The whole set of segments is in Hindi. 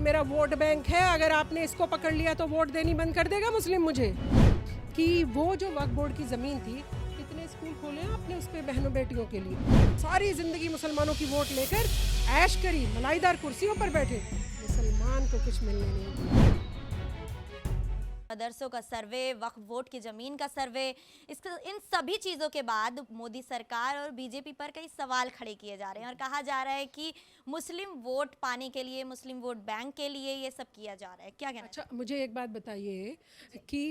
मेरा वोट बैंक है, अगर आपने इसको पकड़ लिया तो वोट देनी बंद कर देगा मुस्लिम मुझे। कि वो जो वक्फ बोर्ड की ज़मीन थी, कितने स्कूल खोले हैं आपने उस पर बहनों बेटियों के लिए। सारी ज़िंदगी मुसलमानों की वोट लेकर ऐश करी, मलाईदार कुर्सियों पर बैठे, मुसलमान को कुछ मिलने नहीं दिया। मदरसों का सर्वे, वक्फ बोर्ड की ज़मीन का सर्वे, इन सभी चीज़ों के बाद मोदी सरकार और बीजेपी पर कई सवाल खड़े किए जा रहे हैं और कहा जा रहा है कि मुस्लिम वोट पाने के लिए, मुस्लिम वोट बैंक के लिए ये सब किया जा रहा है। क्या कहना? अच्छा, मुझे एक बात बताइए कि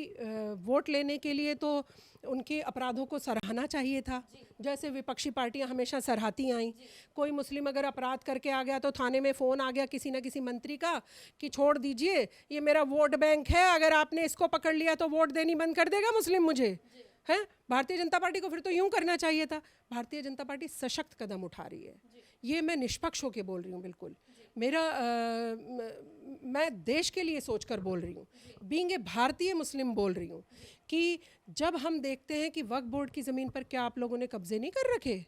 वोट लेने के लिए तो उनके अपराधों को सराहना चाहिए था, जैसे विपक्षी पार्टियां हमेशा सराहती आईं। कोई मुस्लिम अगर अपराध करके आ गया तो थाने में फ़ोन आ गया किसी न किसी मंत्री का कि छोड़ दीजिए, ये मेरा वोट बैंक है, अगर आपने इसको पकड़ लिया तो वोट देनी बंद कर देगा मुस्लिम मुझे। है भारतीय जनता पार्टी को फिर तो यूं करना चाहिए था। भारतीय जनता पार्टी सशक्त कदम उठा रही है, ये मैं निष्पक्ष होकर बोल रही हूँ। बिल्कुल मेरा मैं देश के लिए सोचकर बोल रही हूँ, बीइंग ए भारतीय मुस्लिम बोल रही हूँ कि जब हम देखते हैं कि वक्फ बोर्ड की ज़मीन पर क्या आप लोगों ने कब्जे नहीं कर रखे?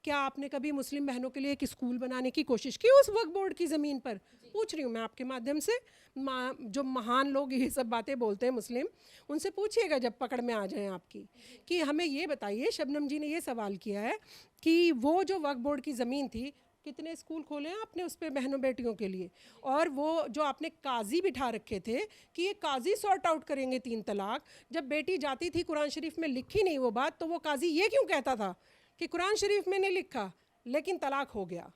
क्या आपने कभी मुस्लिम बहनों के लिए एक स्कूल बनाने की कोशिश की उस वक्फ बोर्ड की ज़मीन पर? पूछ रही हूँ मैं आपके माध्यम से। जो महान लोग ये सब बातें बोलते हैं मुस्लिम, उनसे पूछिएगा जब पकड़ में आ जाएं आपकी, कि हमें ये बताइए। शबनम जी ने ये सवाल किया है कि वो जो वक्फ बोर्ड की ज़मीन थी, कितने स्कूल खोले हैं आपने उस पर बहनों बेटियों के लिए, और वो जो आपने काजी बिठा रखे थे कि ये काजी सॉर्ट आउट करेंगे 3 तलाक, जब बेटी जाती थी कुरान शरीफ में लिखी नहीं वो बात, तो वो काजी ये क्यों कहता था कि कुरान शरीफ में नहीं लिखा लेकिन तलाक हो गया?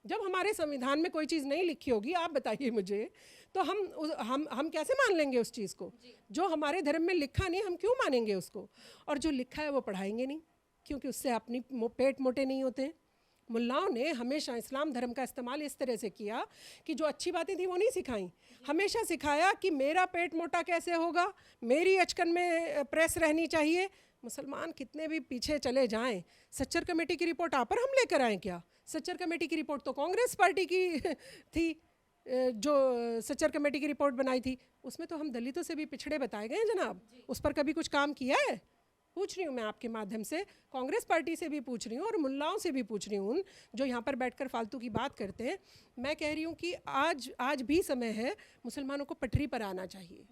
जब हमारे संविधान में कोई चीज़ नहीं लिखी होगी, आप बताइए मुझे, तो हम कैसे मान लेंगे उस चीज़ को? जो हमारे धर्म में लिखा नहीं, हम क्यों मानेंगे उसको? और जो लिखा है वो पढ़ाएंगे नहीं, क्योंकि उससे अपनी पेट मोटे नहीं होते हैं। मुल्लाओं ने हमेशा इस्लाम धर्म का इस्तेमाल इस तरह से किया कि जो अच्छी बातें थी वो नहीं सिखाई, हमेशा सिखाया कि मेरा पेट मोटा कैसे होगा, मेरी अचकन में प्रेस रहनी चाहिए। मुसलमान कितने भी पीछे चले जाएं, सच्चर कमेटी की रिपोर्ट आप पर हम लेकर आएँ क्या? सच्चर कमेटी की रिपोर्ट तो कांग्रेस पार्टी की थी, जो सच्चर कमेटी की रिपोर्ट बनाई थी, उसमें तो हम दलितों से भी पिछड़े बताए गए हैं जनाब। उस पर कभी कुछ काम किया है? पूछ रही हूँ मैं आपके माध्यम से, कांग्रेस पार्टी से भी पूछ रही हूँ और मुल्लाओं से भी पूछ रही हूँ जो यहाँ पर बैठकर फालतू की बात करते हैं। मैं कह रही हूँ कि आज भी समय है, मुसलमानों को पटरी पर आना चाहिए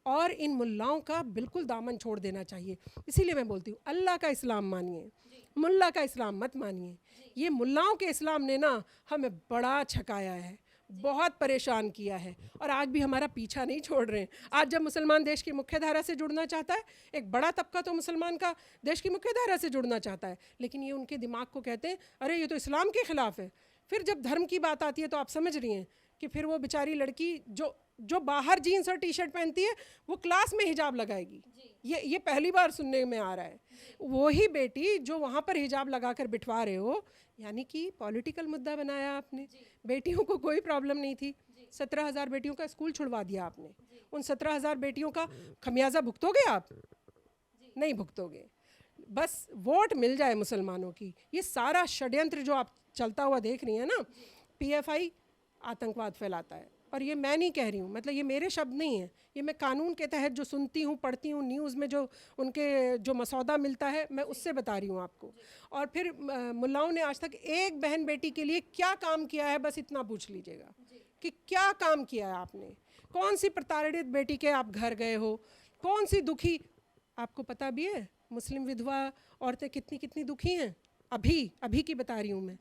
और इन मुल्लाओं का बिल्कुल दामन छोड़ देना चाहिए। इसीलिए मैं बोलती हूँ, अल्लाह का इस्लाम मानिए, मुल्ला का इस्लाम मत मानिए। ये मुल्लाओं के इस्लाम ने ना हमें बड़ा छकाया है, बहुत परेशान किया है, और आज भी हमारा पीछा नहीं छोड़ रहे हैं। आज जब मुसलमान देश की मुख्य धारा से जुड़ना चाहता है, एक बड़ा तबका तो मुसलमान का देश की मुख्य धारा से जुड़ना चाहता है, लेकिन ये उनके दिमाग को कहते हैं अरे ये तो इस्लाम के ख़िलाफ़ है। फिर जब धर्म की बात आती है तो आप समझ रही हैं कि फिर वो बेचारी लड़की जो बाहर जीन्स और टी शर्ट पहनती है, वो क्लास में हिजाब लगाएगी। ये पहली बार सुनने में आ रहा है। वही बेटी जो वहाँ पर हिजाब लगाकर बिठवा रहे हो, यानी कि पॉलिटिकल मुद्दा बनाया आपने। बेटियों को कोई प्रॉब्लम नहीं थी, 17,000 बेटियों का स्कूल छुड़वा दिया आपने। उन 17,000 बेटियों का खमियाजा भुगतोगे आप? नहीं भुगतोगे। बस वोट मिल जाए मुसलमानों की। ये सारा षड्यंत्र जो आप चलता हुआ देख रही हैं ना, PFI आतंकवाद फैलाता है। और ये मैं नहीं कह रही हूँ, मतलब ये मेरे शब्द नहीं हैं, ये मैं कानून के तहत जो सुनती हूँ, पढ़ती हूँ, न्यूज़ में जो उनके जो मसौदा मिलता है, मैं उससे बता रही हूँ आपको। और फिर मुल्लाओं ने आज तक एक बहन बेटी के लिए क्या काम किया है, बस इतना पूछ लीजिएगा कि क्या काम किया है आपने। कौन सी प्रताड़ित बेटी के आप घर गए हो, कौन सी दुखी, आपको पता भी है मुस्लिम विधवा औरतें कितनी कितनी दुखी हैं। अभी की बता रही हूँ मैं।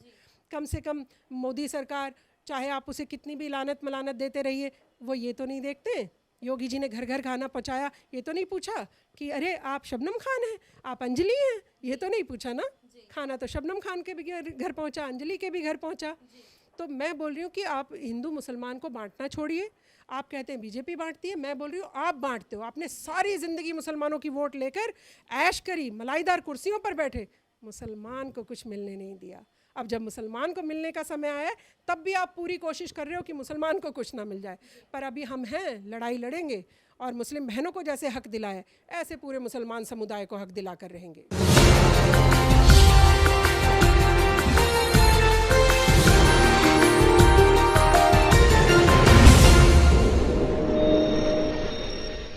कम से कम मोदी सरकार, चाहे आप उसे कितनी भी लानत मलानत देते रहिए, वो ये तो नहीं देखते। योगी जी ने घर घर खाना पहुँचाया, ये तो नहीं पूछा कि अरे आप शबनम खान हैं, आप अंजलि हैं, ये तो नहीं पूछा ना। खाना तो शबनम खान के भी घर पहुँचा, अंजलि के भी घर पहुँचा। तो मैं बोल रही हूँ कि आप हिंदू मुसलमान को बांटना छोड़िए। आप कहते हैं बीजेपी बांटती है, मैं बोल रही हूँ आप बांटते हो। आपने सारी ज़िंदगी मुसलमानों की वोट लेकर ऐश करी, मलाईदार कुर्सियों पर बैठे, मुसलमान को कुछ मिलने नहीं दिया। अब जब मुसलमान को मिलने का समय आया है, तब भी आप पूरी कोशिश कर रहे हो कि मुसलमान को कुछ ना मिल जाए। पर अभी हम हैं, लड़ाई लड़ेंगे और मुस्लिम बहनों को जैसे हक दिलाए, ऐसे पूरे मुसलमान समुदाय को हक दिला कर रहेंगे।